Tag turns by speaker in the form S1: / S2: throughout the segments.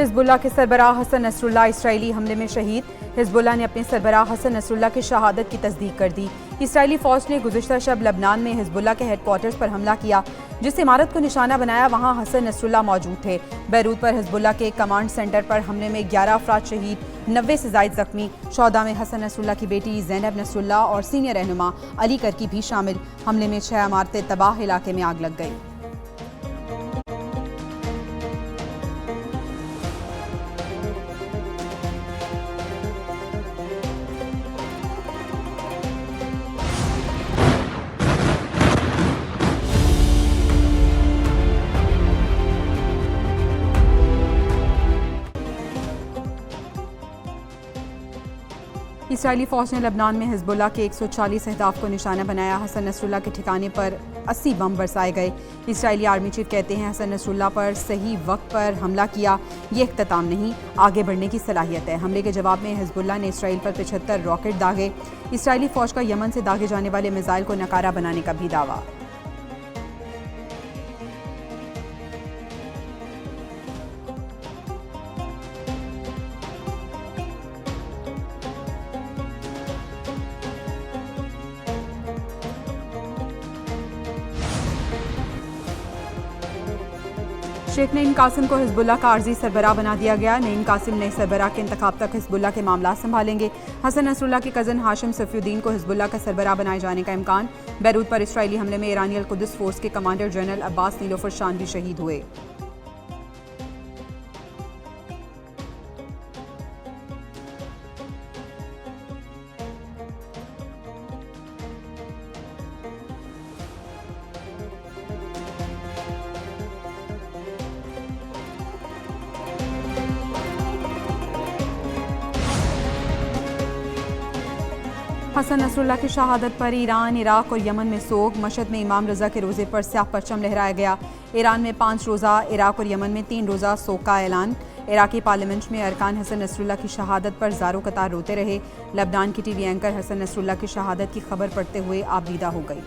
S1: Hezbollah के सरबराह Hasan Nasrallah Israeli हमले में शहीद। हिजबुल्लाह ने अपने सरबराह हसन नसरुल्लाह की शहादत की तस्दीक कर दी। इसराइली फौज ने गुज़िश्ता शब लबनान में हिजबुल्लाह के हेडक्वार्टर्स पर हमला किया। जिस इमारत को निशाना बनाया वहां हसन नसरुल्लाह मौजूद थे। बैरूत पर हिजबुल्लाह के कमांड सेंटर पर हमले में 11 अफराद शहीद, 90 से ज़ायद जख्मी। शौदा में हसन नसरुल्लाह की बेटी ज़ैनब नसरुल्लाह और सीनियर रहनुमा अली करकी भी शामिल। हमले में 6 इमारतें तबाह, इलाके में आग लग गई। इसराइली फौज ने लबनान में हिजबुल्लाह के 140 अहदाफ को निशाना बनाया। हसन नसरुल्लाह के ठिकाने पर 80 बम बरसाए गए। इसराइली आर्मी चीफ कहते हैं हसन नसरुल्लाह पर सही वक्त पर हमला किया, ये इख्तिताम नहीं, आगे बढ़ने की सलाहियत है। हमले के जवाब में हिजबुल्लाह ने इसराइल पर 75 रॉकेट दागे। इसराइली फौज का यमन से दागे जाने वाले मिसाइल को नकारा बनाने का भी दावा। शेख नईम कासिम को हिजबुल्लाह का आर्जी सरबराह बना दिया गया। नईम कासिम नए सरबराह के इंतखाब तक हिजबुल्लाह के मामला संभालेंगे। हसन नसरुल्लाह के कज़न हाशिम सफीउद्दीन को हिजबुल्लाह का सरबराह बनाए जाने का इम्कान। बैरूत पर इसराइली हमले में ईरानी अल-कुद्स फोर्स के कमांडर जनरल अब्बास नीलोफर शान भी शहीद हुए। हसन नसरुल्लाह की शहादत पर ईरान, इराक और यमन में सोग। मशहद में इमाम रज़ा के रोज़े पर स्याह परचम लहराया गया। ईरान में 5 रोज़ा, इराक और यमन में 3 रोज़ा सोग का ऐलान। इराकी पार्लियामेंट में अरकान हसन नसरुल्लाह की शहादत पर ज़ारो कतार रोते रहे। लबनान की टीवी एंकर हसन नसरुल्लाह की शहादत की खबर पढ़ते हुए आबदीदा हो गई।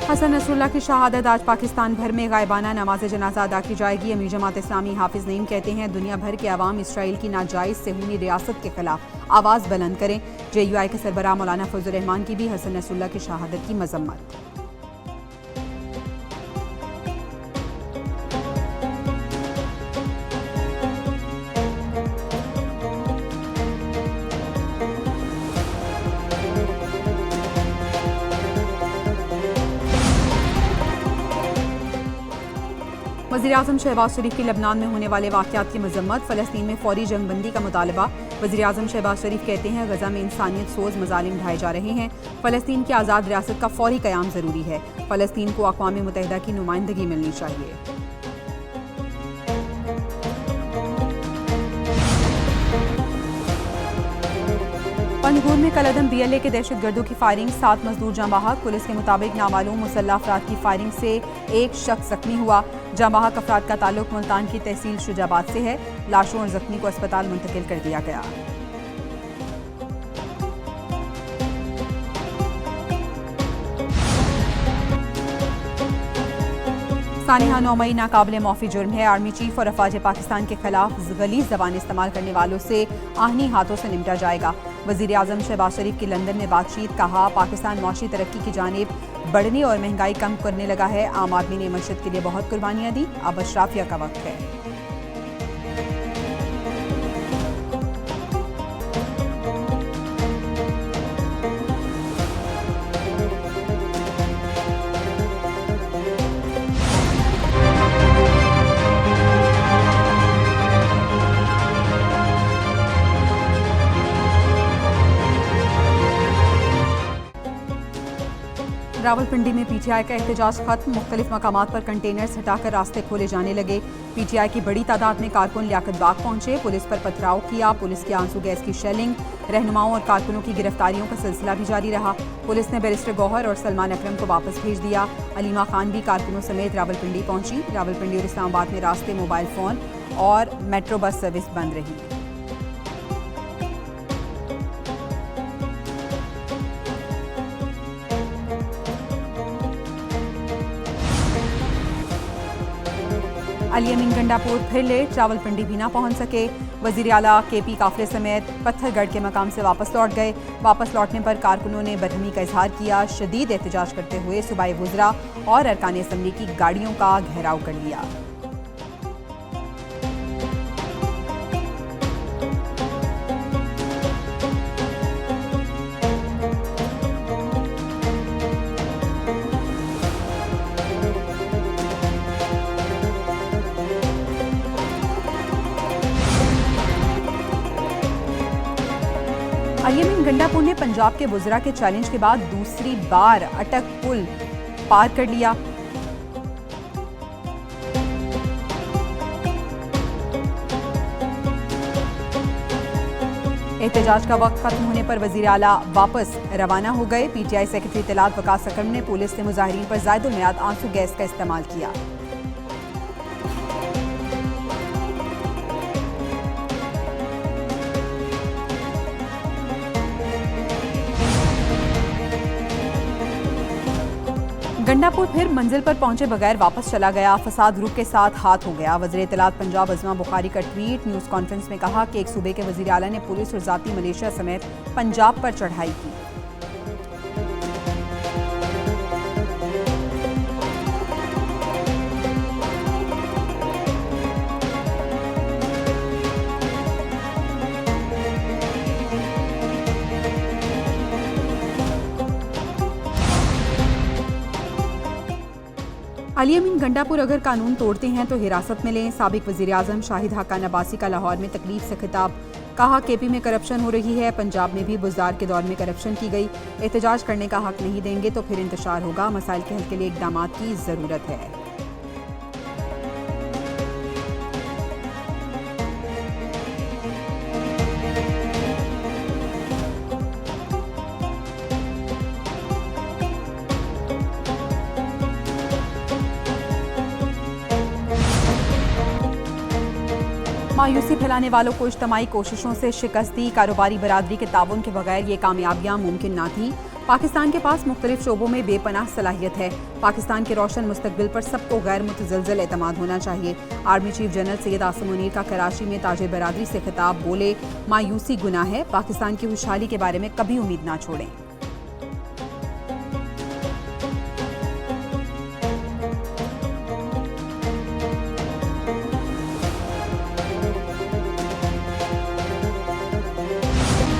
S1: हसन नसरुल्लाह की शहादत आज पाकिस्तान भर में गायबाना नमाज जनाजा अदा की जाएगी। अमीर जमात इस्लामी हाफिज नईम कहते हैं दुनिया भर के अवाम इसराइल की नाजायज़ सेहूनी रियासत के खिलाफ आवाज़ बुलंद करें। JUI के सरबराह मौलाना फजल रहमान की भी हसन नसरुल्लाह की शहादत की मजम्मत। वज़ीर-ए-आज़म शहबाज शरीफ की लबनान में होने वाले वाक़यात की मजम्मत। फ़लस्तीन में फ़ौरी जंगबंदी का मुतालबा। वज़ीर-ए-आज़म शहबाज शरीफ कहते हैं गज़ा में इंसानियत सोज़ मज़ालिम ढाए जा रहे हैं। फ़लस्तीन की आज़ाद रियासत का फ़ौरी क़याम ज़रूरी है। फ़लस्तीन को अक़वाम मुत्तहिदा की नुमाइंदगी मिलनी चाहिए। पंजगुर में कलअदम BLA के दहशतगर्दों की फायरिंग, 7 मजदूर जाँ बहक। पुलिस के मुताबिक नामालूम मुसल्लह अफराद की फायरिंग से एक शख्स जख्मी हुआ। जाँ बहक अफराद का ताल्लुक मुल्तान की तहसील शुजाबाद से है। लाशों और जख्मी को अस्पताल मुंतकिल कर दिया गया। सानिहा 9 मई नाकाबिले माफ़ी जुर्म है। आर्मी चीफ और अफवाज पाकिस्तान के खिलाफ गलीज़ ज़बान इस्तेमाल करने वालों से आहनी हाथों से निपटा जाएगा। वज़ीर-ए-आज़म शहबाज शरीफ की लंदन में बातचीत। कहा पाकिस्तान मौशी तरक्की की जानिब बढ़ने और महंगाई कम करने लगा है। आम आदमी ने मशद के लिए बहुत कुर्बानियाँ दी, अब अशराफिया का वक्त है। रावलपिंडी में PTI का एहतजाज खत्म। मुख्तलिफ मकामात पर कंटेनर्स हटाकर रास्ते खोले जाने लगे। PTI की बड़ी तादाद में कारकुन लियाकत बाग पहुंचे। पुलिस पर पथराव किया। पुलिस की आंसू गैस की शेलिंग। रहनुमाओं और कारकुनों की गिरफ्तारियों का सिलसिला भी जारी रहा। पुलिस ने बैरिस्टर गौहर और सलमान अकरम को वापस भेज दिया। अलीमा खान भी कारकुनों समेत रावलपिंडी पहुंची। रावलपिंडी और इस्लामाबाद में रास्ते, मोबाइल फ़ोन और मेट्रो बस सर्विस बंद रही। अली अमीन गंडापुर फिर लेट, रावलपिंडी भी ना पहुंच सके। वजीर आला केपी काफिले समेत पत्थरगढ़ के मकाम से वापस लौट गए। वापस लौटने पर कारकुनों ने बदहमी का इजहार किया। शदीद एहतजाज करते हुए सूबाई वुज़रा और अरकान असम्बली की गाड़ियों का घेराव कर लिया। अली अमीन गंडापुर ने पंजाब के वुज़रा के चैलेंज के बाद दूसरी बार अटक पुल पार कर लिया। एहतजाज का वक्त खत्म होने पर वजीर आला वापस रवाना हो गए। पीटीआई सेक्रेटरी इत्तलात वकास अकरम ने पुलिस से मुजाहिरीन पर ज़ायदुल मियाद आंसू गैस का इस्तेमाल किया। गंडापुर फिर मंजिल पर पहुंचे बगैर वापस चला गया। फसाद ग्रुप के साथ हाथ हो गया। वज़ीर इत्तलात पंजाब अज़मा बुखारी का ट्वीट। न्यूज़ कॉन्फ्रेंस में कहा कि एक सूबे के वज़ीर आला ने पुलिस और ज़ाती मलेशिया समेत पंजाब पर चढ़ाई की। अली अमीन गंडापुर अगर कानून तोड़ते हैं तो हिरासत में लें। साबिक वज़ीर आज़म शाहिद हक़ान अब्बासी का लाहौर में तकलीफ से खिताब। कहा केपी में करप्शन हो रही है, पंजाब में भी बुज़दार के दौर में करप्शन की गई। एहतजाज करने का हक नहीं देंगे तो फिर इंतशार होगा। मसाइल के हल के लिए इक़दामात की ज़रूरत है। मायूसी फैलाने वालों को इज्तिमाई कोशिशों से शिकस्त दी। कारोबारी बरादरी के ताउन के बगैर ये कामयाबियां मुमकिन ना थी। पाकिस्तान के पास मुख्तलिफ शोबों में बेपनाह सलाहियत है। पाकिस्तान के रोशन मुस्तकबिल पर सबको गैर मुतज़लज़ल एतमाद होना चाहिए। Army chief general Syed Asim Munir का कराची में ताजे बरादरी से खिताब। बोले मायूसी गुनाह है, पाकिस्तान की खुशहाली के बारे में कभी उम्मीद ना छोड़ें।